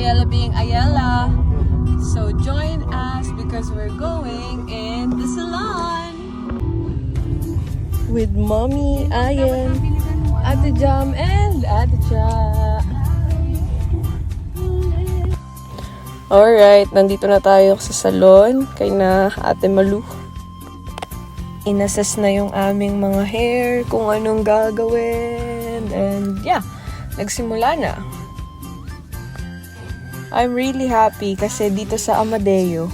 Ayala being Ayala. So join us because we're going in the salon with Mommy Ayan, Ate Jam, and Ate Cha. Alright, nandito na tayo sa salon kay na Ate Malu. Inassess na yung aming mga hair, kung anong gagawin, and yeah, nagsimula na. I'm really happy kasi dito sa Amadeo,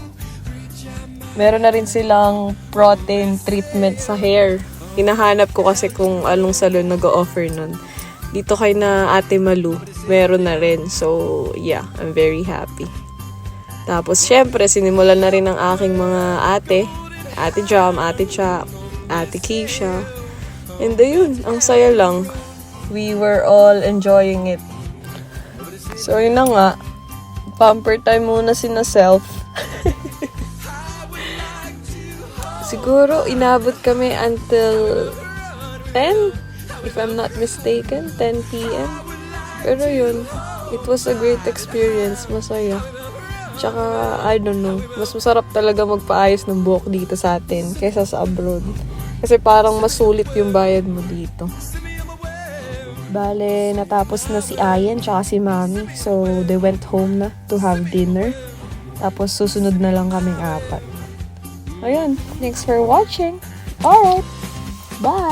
meron na rin silang protein treatment sa hair. Hinahanap ko kasi kung anong salon nag-o-offer nun. Dito kay na Ate Malu, meron na rin. So, yeah, I'm very happy. Tapos, syempre, sinimulan na rin ng aking mga ate. Ate Jam, Ate Cha, Ate Keisha. And ayun, ang saya lang. We were all enjoying it. So, yun na nga. Pamper time muna sina self. Siguro, inabot kami until 10, if I'm not mistaken, 10 p.m. Pero yun, it was a great experience, masaya. Tsaka, I don't know, mas masarap talaga magpaayos ng buhok dito sa atin kaysa sa abroad. Kasi parang masulit yung bayad mo dito. Bale, natapos na si Ayan tsaka si Mami. So, they went home na to have dinner. Tapos, susunod na lang kaming apat. Ayun, thanks for watching. Alright, bye!